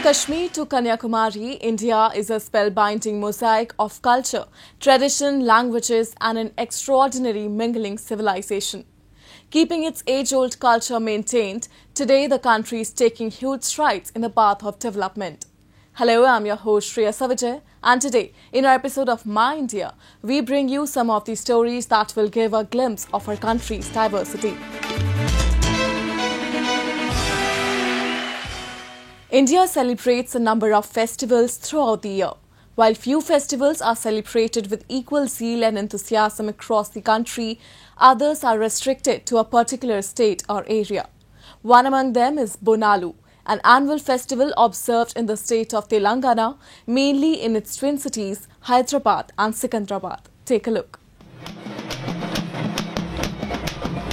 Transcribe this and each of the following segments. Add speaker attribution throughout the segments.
Speaker 1: Kashmir to Kanyakumari, India is a spellbinding mosaic of culture, tradition, languages, and an extraordinary mingling civilization. Keeping its age-old culture maintained, today the country is taking huge strides in the path of development. Hello, I'm your host Shreya Savijay, and today, in our episode of My India, we bring you some of the stories that will give a glimpse of our country's diversity. India celebrates a number of festivals throughout the year. While few festivals are celebrated with equal zeal and enthusiasm across the country, others are restricted to a particular state or area. One among them is Bonalu, an annual festival observed in the state of Telangana, mainly in its twin cities, Hyderabad and Secunderabad. Take a look.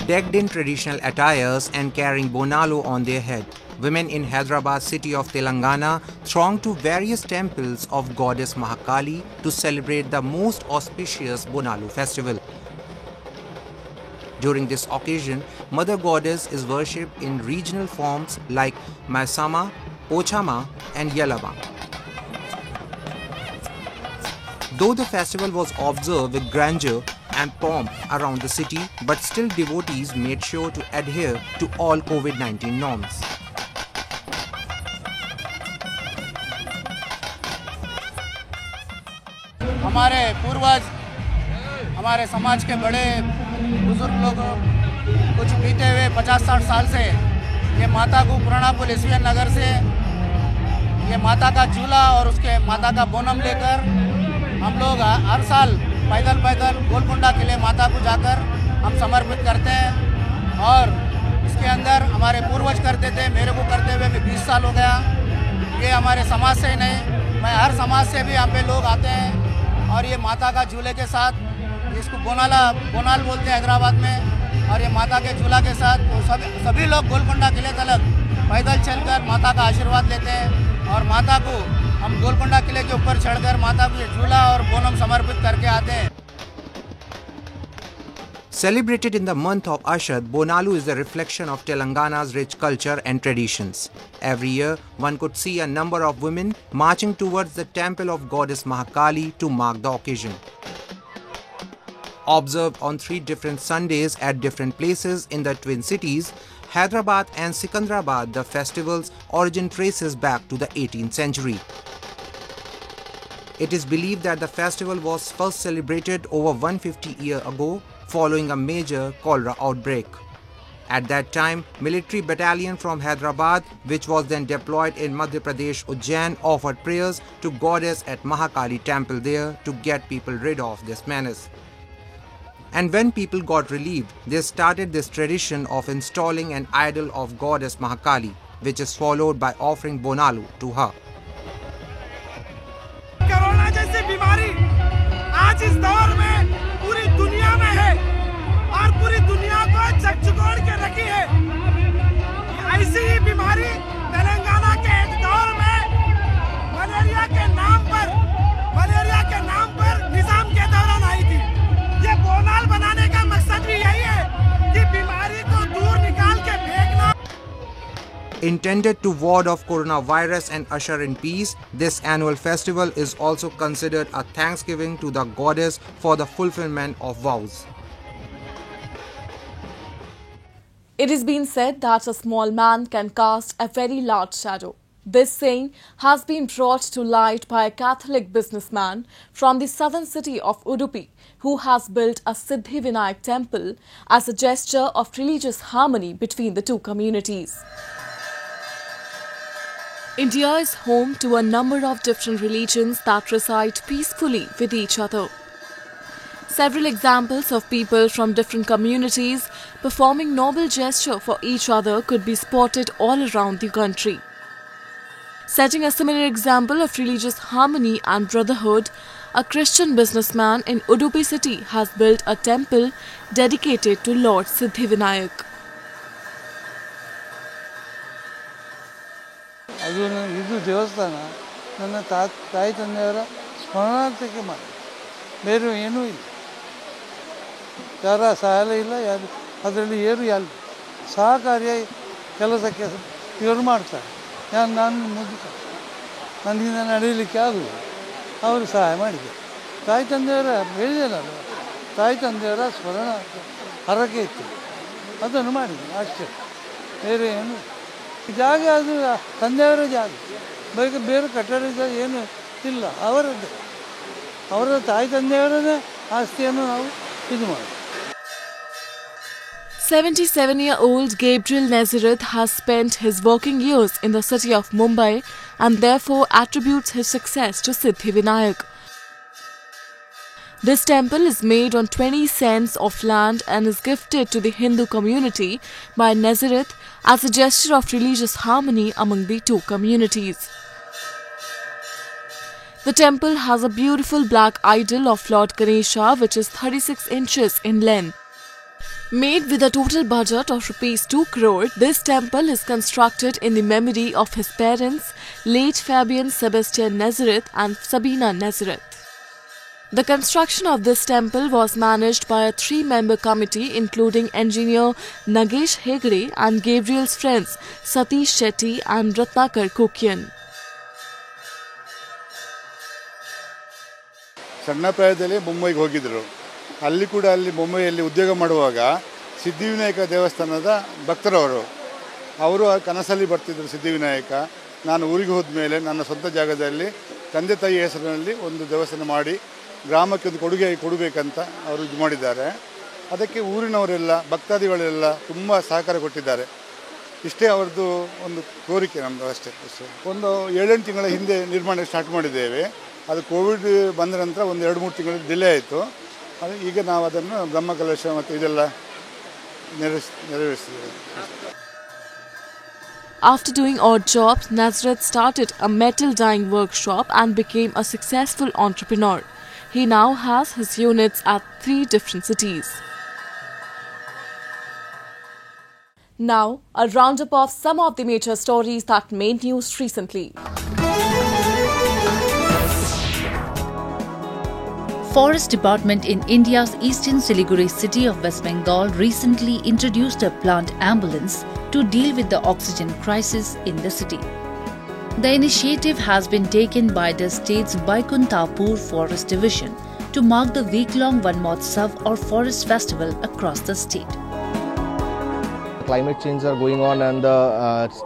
Speaker 2: Decked in traditional attires and carrying Bonalu on their head, women in Hyderabad city of Telangana throng to various temples of goddess Mahakali to celebrate the most auspicious Bonalu festival. During this occasion, Mother Goddess is worshipped in regional forms like Maisama, Pochama and Yalama. Though the festival was observed with grandeur and pomp around the city, but still devotees made sure to adhere to all COVID-19 norms.
Speaker 3: हमारे पूर्वज हमारे समाज के बड़े बुजुर्ग लोग कुछ बीते हुए 50-60 साल से ये माता को पुरानापुर ईसवीन नगर से ये माता का झूला और उसके माता का बोनम लेकर हम लोग हर साल पैदल गोलकुंडा किले माता को जाकर हम समर्पित करते हैं। और इसके अंदर हमारे पूर्वज करते थे, मेरे को करते हुए भी 20 साल हो गया। ये हमारे समाज से ही नहीं, मैं हर समाज से भी यहाँ पे लोग आते हैं और ये माता का झूले के साथ, इसको बोनाल बोलते हैं हैदराबाद में, और ये माता के झूला के साथ सभी लोग गोलकुंडा किले तक पैदल चलकर माता का आशीर्वाद लेते हैं। और माता को हम गोलकुंडा किले के ऊपर चढ़कर माता को झूला और बोनम समर्पित करके आते हैं।
Speaker 2: Celebrated in the month of Ashad, Bonalu is a reflection of Telangana's rich culture and traditions. Every year, one could see a number of women marching towards the temple of goddess Mahakali to mark the occasion. Observed on 3 different Sundays at different places in the twin cities, Hyderabad and Secunderabad, the festival's origin traces back to the 18th century. It is believed that the festival was first celebrated over 150 years ago following a major cholera outbreak. At that time, military battalion from Hyderabad, which was then deployed in Madhya Pradesh, Ujjain, offered prayers to goddess at Mahakali temple there to get people rid of this menace. And when people got relieved, they started this tradition of installing an idol of goddess Mahakali, which is followed by offering Bonalu to her.
Speaker 4: Corona जैसी बीमारी आज इस दौर में पूरी दुनिया में है और पूरी दुनिया को झकझोर के रखी है। ऐसी ही बीमारी तेलंगाना के एक दौर में मलेरिया के नाम पर निजाम के दौरान आई थी। ये बोनाल बनाने का मकसद भी यही है कि बीमारी को दूर निकाल के फेंकना।
Speaker 2: Intended to ward off coronavirus and usher in peace, this annual festival is also considered a thanksgiving to the goddess for the fulfillment of vows.
Speaker 1: It has been said that a small man can cast a very large shadow. This saying has been brought to light by a Catholic businessman from the southern city of Udupi, who has built a Siddhivinayak temple as a gesture of religious harmony between the two communities. India is home to a number of different religions that reside peacefully with each other. Several examples of people from different communities performing noble gesture for each other could be spotted all around the country. Setting a similar example of religious harmony and brotherhood, a Christian businessman in Udupi city has built a temple dedicated to Lord Siddhivinayak.
Speaker 5: ಇದು ದೇವಸ್ಥಾನ ನನ್ನ ತಾಯಿ ತಂದೆಯವರ ಸ್ಮರಣಾರ್ಥಕ್ಕೆ ಮಾಡಿ ಬೇರೆ ಏನೂ ಇಲ್ಲ. ಯಾರ ಸಹಾಯ ಇಲ್ಲ, ಯಾರು ಅದರಲ್ಲಿ ಏನು ಯಾರು ಸಹಕಾರಿಯಾಗಿ ಕೆಲಸಕ್ಕೆ ಇವರು ಮಾಡ್ತಾರೆ. ನಾನು ಮುದುಕ ನನ್ನಿಂದ ನಡೀಲಿಕ್ಕೆ ಆಗುವುದು. ಅವರು ಸಹಾಯ ಮಾಡಿದರು. ತಾಯಿ ತಂದೆಯವರ ಹೇಳಿದೆನಲ್ಲ, ತಾಯಿ ತಂದೆಯವರ ಸ್ಮರಣ ಹರಕೆ ಇತ್ತು, ಅದನ್ನು ಮಾಡಿದೆ ಅಷ್ಟೇ, ಬೇರೆ ಏನು. ಜಾಗ ಅದು ತಂದೆಯವರ ಜಾಗ, ಬೇರೆ ಕಟ್ಟಡ ಏನು ಇಲ್ಲ, ಅವರದ್ದೇ, ಅವರ ತಾಯಿ ತಂದೆಯವರನ್ನೇ ಆಸ್ತಿಯನ್ನು ನಾವು ಇದು ಮಾಡಿ.
Speaker 1: 77-year-old Gabriel Nazareth has spent his working years in the city of Mumbai and therefore attributes his success to Siddhivinayak. This temple is made on 20 cents of land and is gifted to the Hindu community by Nazareth as a gesture of religious harmony among the two communities. The temple has a beautiful black idol of Lord Ganesha which is 36 inches in length. Made with a total budget of Rs 2 crore, this temple is constructed in the memory of his parents, late Fabian Sebastian Nazareth and Sabina Nazareth. The construction of this temple was managed by a 3-member committee including engineer Nagesh Hegde and Gabriel's friends Satish Shetty and Ratnakar Kokian.
Speaker 6: ಸಣ್ಣ ಪ್ರಾಯದಲ್ಲಿ ಮುಂಬೈಗೆ ಹೋಗಿದ್ದರು. ಅಲ್ಲಿ ಕೂಡ ಮುಂಬೈಯಲ್ಲಿ ಉದ್ಯೋಗ ಮಾಡುವಾಗ ಸಿದ್ಧಿವಿನಾಯಕ ದೇವಸ್ಥಾನದ ಭಕ್ತರವರು, ಅವರು ಕನಸಲ್ಲಿ ಬರ್ತಿದ್ದರು. ಸಿದ್ಧಿವಿನಾಯಕ, ನಾನು ಊರಿಗೆ ಹೋದ ಮೇಲೆ ನನ್ನ ಸ್ವಂತ ಜಾಗದಲ್ಲಿ ತಂದೆ ತಾಯಿ ಹೆಸರಿನಲ್ಲಿ ಒಂದು ದೇವಸ್ಥಾನ ಮಾಡಿ ಗ್ರಾಮಕ್ಕೆ ಒಂದು ಕೊಡುಗೆ ಕೊಡಬೇಕಂತ ಅವರು ಇದು ಮಾಡಿದ್ದಾರೆ. ಅದಕ್ಕೆ ಊರಿನವರೆಲ್ಲ ಭಕ್ತಾದಿಗಳೆಲ್ಲ ತುಂಬ ಸಹಕಾರ ಕೊಟ್ಟಿದ್ದಾರೆ. ಇಷ್ಟೇ ಅವ್ರದ್ದು ಒಂದು ಕೋರಿಕೆ ನಮ್ಮದು ಅಷ್ಟೇ. ಒಂದು 7-8 ತಿಂಗಳ ಹಿಂದೆ ನಿರ್ಮಾಣ ಸ್ಟಾರ್ಟ್ ಮಾಡಿದ್ದೇವೆ. ಅದು ಕೋವಿಡ್ ಬಂದ ನಂತರ ಒಂದು 2-3 ತಿಂಗಳು ಡಿಲೇ ಆಯಿತು. ಅದು ಈಗ ನಾವು ಅದನ್ನು ಬ್ರಹ್ಮಕಲಶ ಮತ್ತು ಇದೆಲ್ಲ ನೆರವೇರಿಸ್ತೀವಿ.
Speaker 1: After doing odd jobs, Nazareth started a metal dyeing workshop and became a successful entrepreneur. He now has his units at 3 different cities. Now, a roundup of some of the major stories that made news recently.
Speaker 7: Forest Department in India's eastern Siliguri city of West Bengal recently introduced a plant ambulance to deal with the oxygen crisis in the city. The initiative has been taken by the state's Baikuntapur Forest Division to mark the week-long Vanmotsav or Forest Festival across the state.
Speaker 8: Climate change are going on and the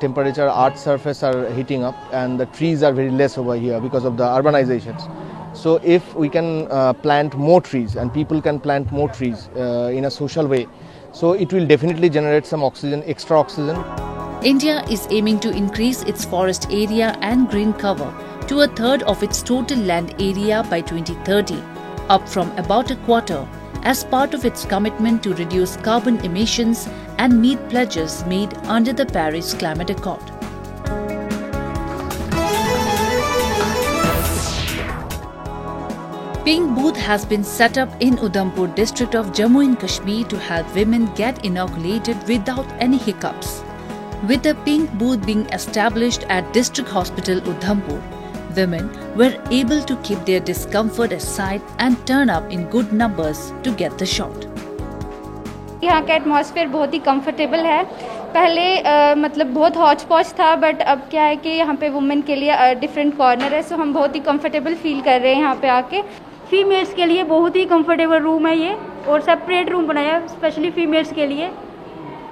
Speaker 8: temperature, earth surface are heating up and the trees are very less over here because of the urbanizations. So if we can plant more trees and people can plant more trees in a social way, so it will definitely generate some oxygen, extra oxygen.
Speaker 7: India is aiming to increase its forest area and green cover to 1/3 of its total land area by 2030, up from about a quarter, as part of its commitment to reduce carbon emissions and meet pledges made under the Paris Climate Accord. Pink booth has been set up in Udhampur district of Jammu and Kashmir to help women get inoculated without any hiccups. With the pink booth being established at District Hospital Udhampur, women were able to keep their discomfort aside and turn up in good numbers to get the shot.
Speaker 9: यहाँ का atmosphere बहुत ही comfortable है. पहले मतलब बहुत हौच पौच था, but अब क्या है कि यहाँ पे वुमेन के लिए डिफरेंट कॉर्नर है, सो हम बहुत ही कंफर्टेबल फील कर रहे हैं यहाँ पे आके. फीमेल्स के लिए बहुत ही कंफर्टेबल रूम है ये, और सेपरेट रूम बनाया स्पेशली फीमेल्स के लिए.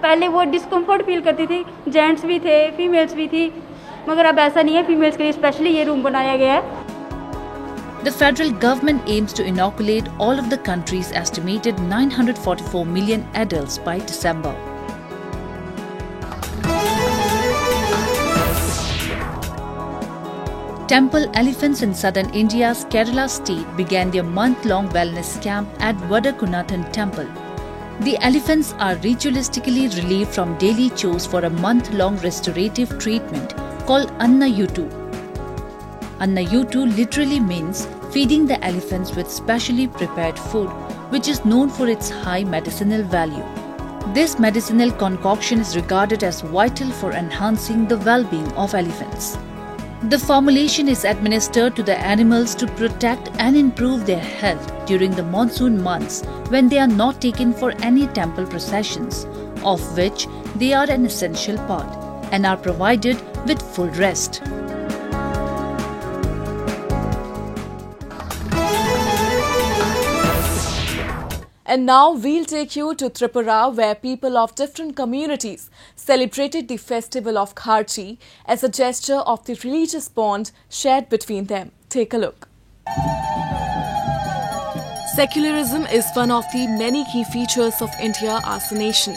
Speaker 9: पहले वो डिस्कम्फर्ट फील करती थी, जेंट्स भी थे, फीमेल्स भी थी, मगर अब ऐसा नहीं है. फीमेल्स के लिए स्पेशली ये रूम बनाया गया है.
Speaker 7: The federal government aims to inoculate all of the country's estimated 944 million adults by December. Temple elephants in southern India's Kerala state began their month-long wellness camp at Vadakunathan Temple. The elephants are ritualistically relieved from daily chores for a month-long restorative treatment called Anna Yutu. Anna Yutu literally means feeding the elephants with specially prepared food, which is known for its high medicinal value. This medicinal concoction is regarded as vital for enhancing the well-being of elephants. The formulation is administered to the animals to protect and improve their health during the monsoon months when they are not taken for any temple processions, of which they are an essential part, and are provided with full rest.
Speaker 1: And now we'll take you to Tripura, where people of different communities celebrated the festival of Kharchi as a gesture of the religious bond shared between them. Take a look. Secularism is one of the many key features of India as a nation.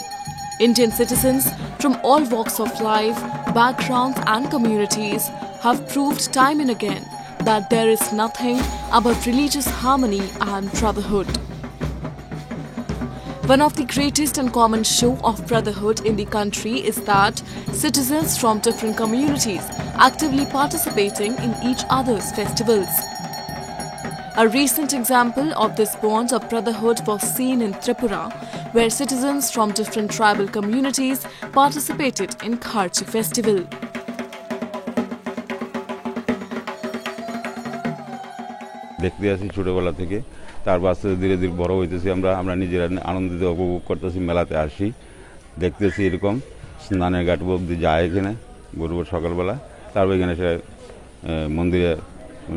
Speaker 1: Indian citizens from all walks of life, backgrounds and communities have proved time and again that there is nothing about religious harmony and brotherhood. One of the greatest and common show of brotherhood in the country is that citizens from different communities actively participating in each other's festivals. A recent example of this bond of brotherhood was seen in Tripura, where citizens from different tribal communities participated in Kharchi festival.
Speaker 10: দেখতে আসি ছোটবেলা থেকে তার বাচ্চা ধীরে ধীরে বড় হইতেছি আমরা নিজেরা আনন্দিত উপভোগ করতেছি মেলাতে আসি দেখতেছি এরকম স্নানের ঘাট অবধি যায় এখানে গরুর সকালবেলা তারপর এখানে সে মন্দিরে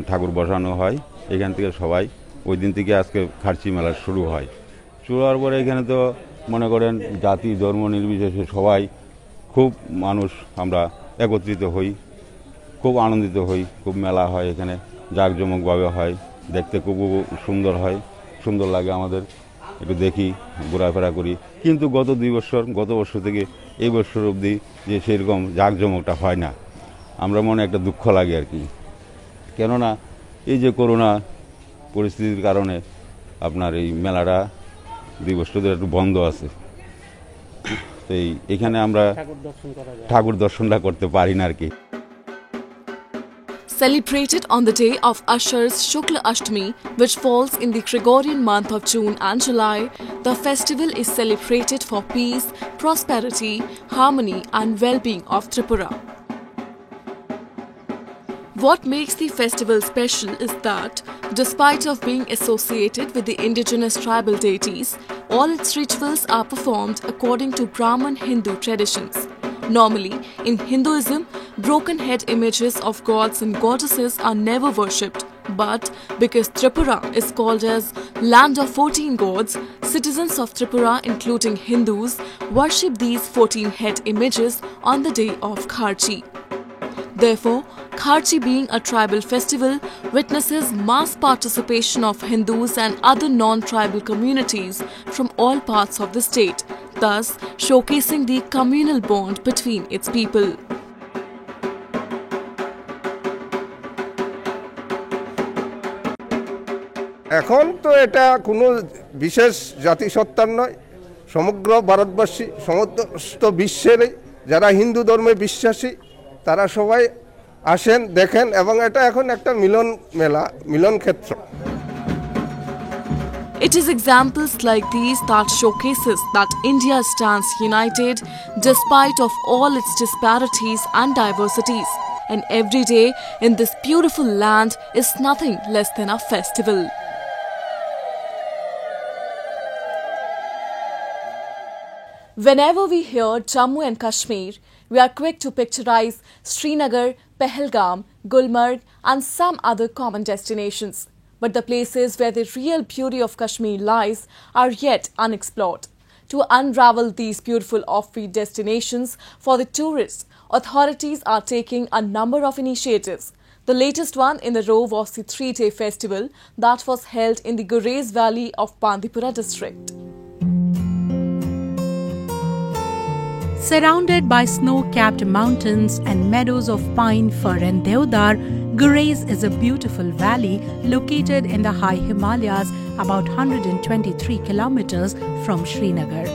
Speaker 10: ঠাকুর বসানো হয় এখান থেকে সবাই ওই দিন থেকে আজকে খার্চি মেলা শুরু হয় শুরু হওয়ার পরে এখানে তো মনে করেন জাতি ধর্ম নির্বিশেষে সবাই খুব মানুষ আমরা একত্রিত হই খুব আনন্দিত হই খুব মেলা হয় এখানে জাঁকজমকভাবে হয় দেখতে খুব সুন্দর হয় সুন্দর লাগে আমাদের একটু দেখি ঘোরাফেরা করি কিন্তু গত বছর থেকে এই বছর অবধি যে সেরকম জাঁকজমকটা হয় না আমরা মনে একটা দুঃখ লাগে আর কি কেননা এই যে করোনা পরিস্থিতির কারণে আপনার এই মেলাটা 2 বছর ধরে একটু বন্ধ আছে তো এখানে আমরা ঠাকুর দর্শনটা করতে পারি না আর কি
Speaker 1: Celebrated on the day of Ashar's Shukla Ashtami, which falls in the Gregorian month of June and July, the festival is celebrated for peace, prosperity, harmony and well-being of Tripura. What makes the festival special is that, despite of being associated with the indigenous tribal deities, all its rituals are performed according to Brahmin Hindu traditions. Normally, in Hinduism, broken head images of gods and goddesses are never worshipped. But because Tripura is called as Land of 14 Gods, citizens of Tripura, including Hindus, worship these 14 head images on the day of Kharchi. Therefore, Kharchi being a tribal festival witnesses mass participation of Hindus and other non-tribal communities from all parts of the state, thus showcasing the communal bond between its people.
Speaker 11: এখন তো এটা কোনো বিশেষ জাতিসত্তার নয় সমগ্র ভারতবর্ষী সমস্ত বিশ্বের যারা হিন্দু ধর্মে বিশ্বাসী তারা সবাই আসেন দেখেন এবং এটা এখন একটা মিলন মেলা মিলন ক্ষেত্র
Speaker 1: It is examples like these that showcases that India stands united despite of all its disparities and diversities, and every day in this beautiful land is nothing less than a festival. Whenever we hear Jammu and Kashmir, we are quick to picturize Srinagar, Pahalgam, Gulmarg and some other common destinations. But the places where the real beauty of Kashmir lies are yet unexplored. To unravel these beautiful offbeat destinations for the tourists, authorities are taking a number of initiatives. The latest one in the row was the 3-day festival that was held in the Gurez Valley of Bandipora district.
Speaker 12: Surrounded by snow-capped mountains and meadows of pine, fir and deodar, Gurez is a beautiful valley located in the high Himalayas about 123 kilometers from Srinagar.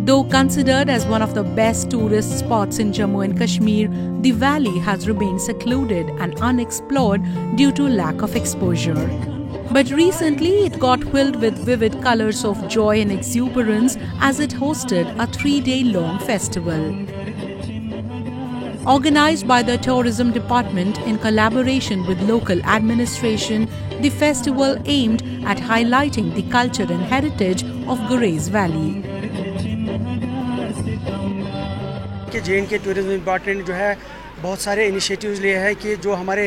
Speaker 12: Though considered as one of the best tourist spots in Jammu and Kashmir, the valley has remained secluded and unexplored due to lack of exposure. But recently it got filled with vivid colors of joy and exuberance as it hosted a 3-day-long festival. Organized by the Tourism Department in collaboration with local administration, the festival aimed at highlighting the culture and heritage of Gurez Valley.
Speaker 13: कि J&K tourism department जो है बहुत सारे initiatives लिए हैं कि जो हमारे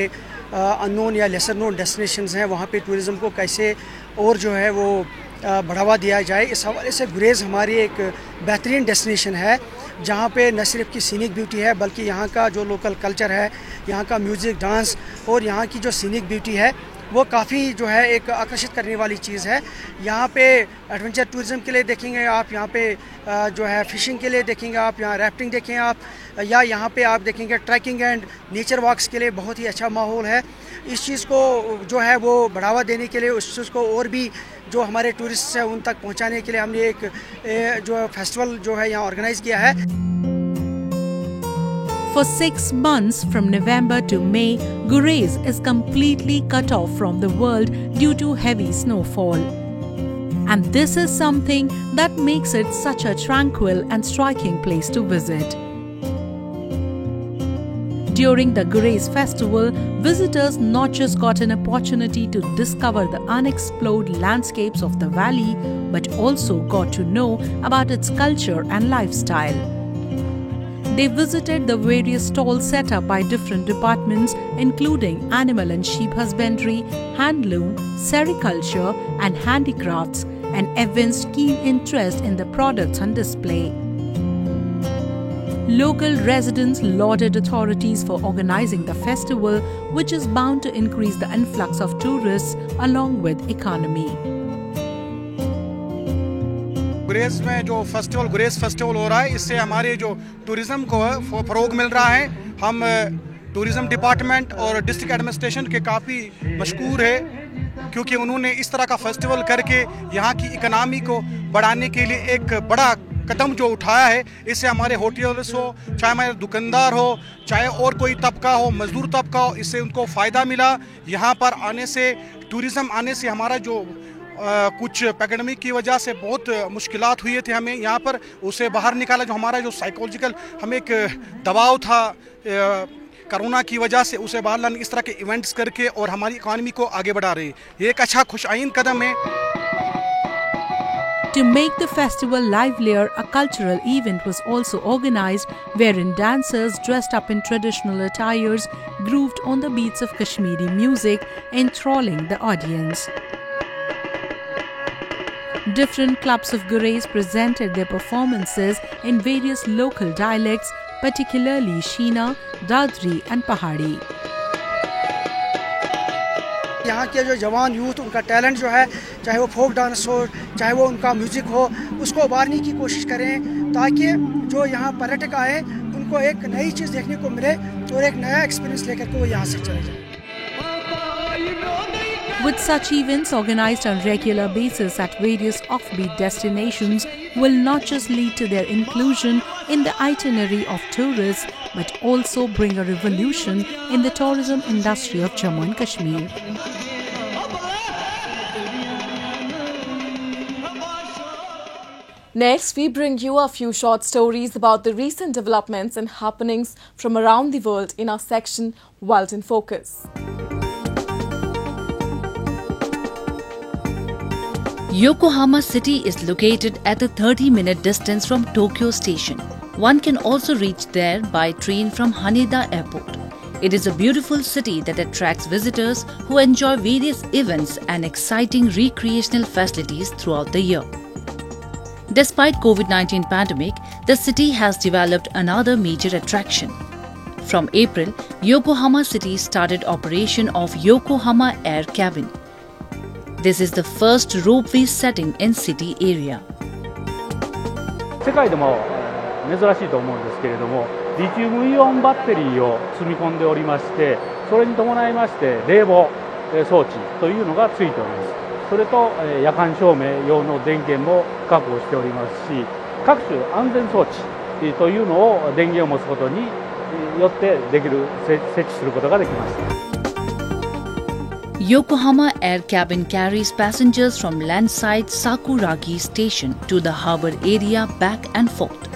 Speaker 13: अननोन या लेसर नोन डेस्टिनेशंस हैं, वहाँ पे टूरिज़म को कैसे और जो है वो बढ़ावा दिया जाए, इस हवाले से गुरेज़ हमारी एक बेहतरीन डेस्टिनेशन है, जहाँ पे न सिर्फ की सीनिक ब्यूटी है बल्कि यहाँ का जो लोकल कल्चर है, यहाँ का म्यूज़िक, डांस और यहाँ की जो सीनिक ब्यूटी है वो काफ़ी जो है एक आकर्षित करने वाली चीज़ है। यहाँ पे एडवेंचर टूरिज़म के लिए देखेंगे आप, यहाँ पे जो है फ़िशिंग के लिए देखेंगे आप, यहाँ राफ्टिंग देखें आप, या यहाँ पे आप देखेंगे ट्रैकिंग एंड नेचर वॉक्स के लिए बहुत ही अच्छा माहौल है। इस चीज़ को जो है वो बढ़ावा देने के लिए, उस चीज़ को और भी जो हमारे टूरिस्ट हैं उन तक पहुँचाने के लिए हमने एक जो फेस्टिवल जो है यहाँ ऑर्गेनाइज़ किया है।
Speaker 12: For 6 months from November to May, Gurez is completely cut off from the world due to heavy snowfall. And this is something that makes it such a tranquil and striking place to visit. During the Gurez festival, visitors not just got an opportunity to discover the unexplored landscapes of the valley, but also got to know about its culture and lifestyle. They visited the various stalls set up by different departments, including animal and sheep husbandry, handloom, sericulture, and handicrafts, and evinced keen interest in the products on display. Local residents lauded authorities for organizing the festival, which is bound to increase the influx of tourists along with economy.
Speaker 3: गुरेज में जो गुरेज festival हो रहा है, इससे हमारे जो tourism को फ़रोग मिल रहा है। हम टूरिज़्म डिपार्टमेंट और डिस्ट्रिक्ट एडमिनिस्ट्रेशन के काफ़ी मशकूर है, क्योंकि उन्होंने इस तरह का फेस्टिवल करके यहाँ की इकनॉमी को बढ़ाने के लिए एक बड़ा कदम जो उठाया है। इससे हमारे होटल्स हो, चाहे हमारे दुकानदार हो, चाहे और कोई तबका हो, मजदूर तबका हो, इससे उनको फ़ायदा मिला। यहाँ पर आने से, टूरिज़्म आने से हमारा जो कुछ पैंडेमिक की वजह से बहुत मुश्किलात हुई थी हमें यहाँ पर, उसे बाहर निकाला। जो हमारा जो साइकोलॉजिकल हमें एक दबाव था कोरोना की वजह से, उसे बाहर लाने इस तरह के इवेंट्स करके और हमारी इकॉनमी को आगे बढ़ा रही है। ये एक अच्छा खुशाइन कदम है।
Speaker 12: To make the festival livelier, a cultural event was also organized wherein dancers dressed up in traditional attires grooved on the beats of Kashmiri music, enthralling the audience. Different clubs of Gurez presented their performances in various local dialects, particularly Sheena, Dadri and Pahari.
Speaker 13: यहाँ के जो जवान youth, उनका talent जो है, चाहे वो folk dance हो, चाहे वो उनका म्यूज़िक हो, उसको उभारने की कोशिश करें, ताकि जो यहाँ पर्यटक आए उनको एक नई चीज़ देखने को मिले और एक नया एक्सपीरियंस लेकर के वो यहाँ से चले जाए।
Speaker 12: With such events organized on regular basis at various offbeat destinations will not just lead to their inclusion in the itinerary of tourists, but also bring a revolution in the tourism industry of Jammu and Kashmir.
Speaker 1: Next, we bring you a few short stories about the recent developments and happenings from around the world in our section World in Focus.
Speaker 7: Yokohama city is located at a 30-minute distance from Tokyo station. One can also reach there by train from Haneda Airport. It is a beautiful city that attracts visitors who enjoy various events and exciting recreational facilities throughout the year. Despite COVID-19 pandemic, the city has developed another major attraction. From April, Yokohama city started operation of Yokohama Air Cabin. This is the first ropeway setting in city area.
Speaker 14: 世界でも珍しいと思うんですけれども、リチウムイオンバッテリーを積み込んでおりまして、それに伴いまして冷房装置というのがついております。それと夜間照明用の電源も確保しておりますし、各種安全装置というのを電源を持つことによって設置することができます。
Speaker 7: Yokohama Air Cabin carries passengers from landside Sakuragi station to the harbour area back and forth.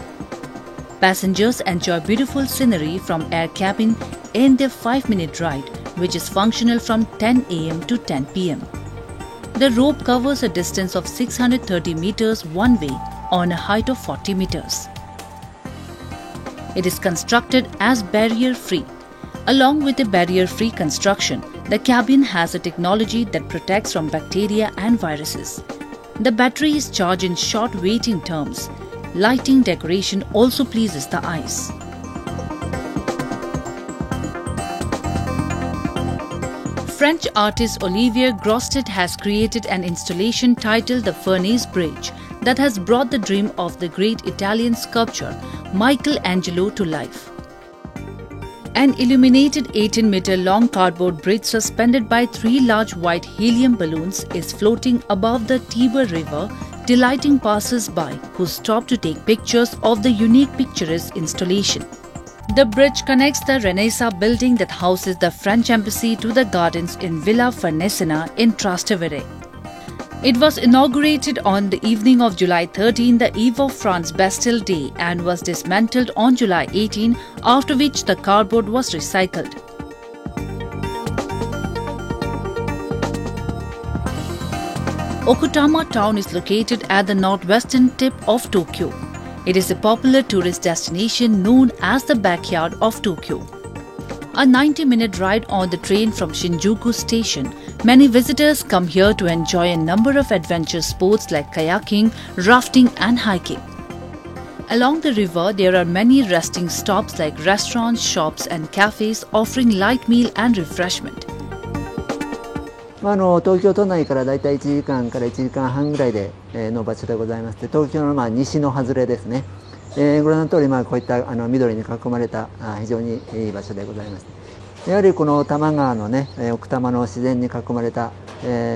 Speaker 7: Passengers enjoy beautiful scenery from air cabin in their 5-minute ride, which is functional from 10 a.m. to 10 p.m. The rope covers a distance of 630 meters one way on a height of 40 meters. It is constructed as barrier-free. Along with a barrier-free construction, the cabin has a technology that protects from bacteria and viruses. The battery is charged in short waiting terms. Lighting decoration also pleases the eyes. French artist Olivier Grostet has created an installation titled The Furnace Bridge that has brought the dream of the great Italian sculptor Michelangelo to life. An illuminated 18-meter-long cardboard bridge suspended by 3 large white helium balloons is floating above the Tiber River, delighting passers-by who stop to take pictures of the unique picturesque installation. The bridge connects the Renaissance building that houses the French embassy to the gardens in Villa Farnesina in Trastevere. It was inaugurated on the evening of July 13, the eve of France's Bastille Day, and was dismantled on July 18, after which the cardboard was recycled. Okutama town is located at the northwestern tip of Tokyo. It is a popular tourist destination known as the backyard of Tokyo. A 90-minute ride on the train from Shinjuku station, many visitors come here to enjoy a number of adventure sports like kayaking, rafting and hiking. Along the river, there are many resting stops like restaurants, shops and cafes offering light meal and refreshment.
Speaker 15: 東京都内からだいたい1時間から1時間半ぐらいでの場所でございまして、東京の西の外れですね。ご覧の通りこういった緑に囲まれた非常にいい場所でございます。やはりこの多摩川のね、奥多摩の自然に囲まれた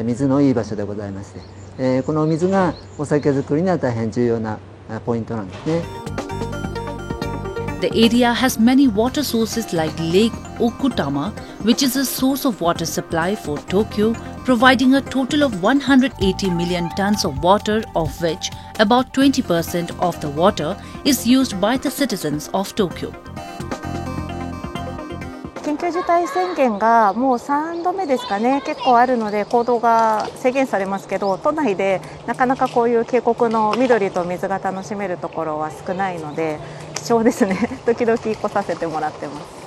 Speaker 15: 水のいい場所でございまして、この水がお酒造りには大変重要なポイントなんですね。
Speaker 7: The area has many water sources like Lake Okutama, which is a source of water supply for Tokyo, providing a total of 180 million tons of water, of which about 20% of the water is used by the citizens of Tokyo.
Speaker 16: 緊急事態宣言がもう3度目ですかね、結構あるので行動が制限されますけど、都内でなかなかこういう渓谷の緑と水が楽しめるところは少ないので貴重ですね。時々来させてもらってます。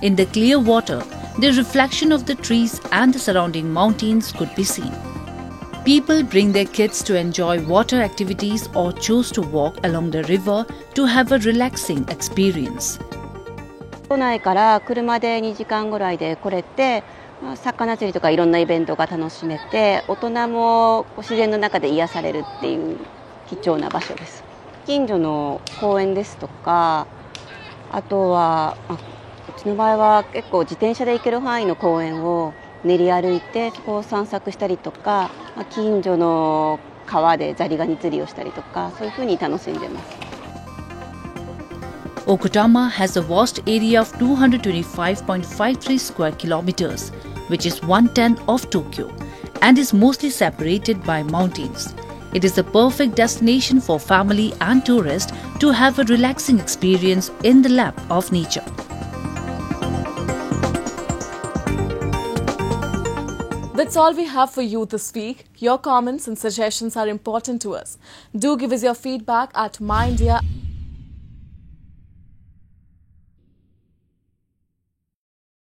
Speaker 7: In the clear water, the reflection of the trees and the surrounding mountains could be seen. People bring their kids to enjoy water activities or choose to walk along the river to have a relaxing experience.
Speaker 17: 都内から車で2時間ぐらいで来れて、魚釣りとかいろんなイベントが楽しめて、大人も自然の中で癒されるっていう貴重な場所です。近所の公園ですとか、あとはうちの場合は結構自転車で行ける範囲の公園を練り歩いてそこを散策したりとか、近所の川でザリガニ釣りをしたりとか、そういうふうに楽しんでます。
Speaker 7: Okutama has a vast area of 225.53 square kilometers, which is 1/10 of Tokyo, and is mostly separated by mountains. It is a perfect destination for family and tourists to have a relaxing experience in the lap of nature.
Speaker 1: That's all we have for you this week. Your comments and suggestions are important to us. Do give us your feedback at MyIndia.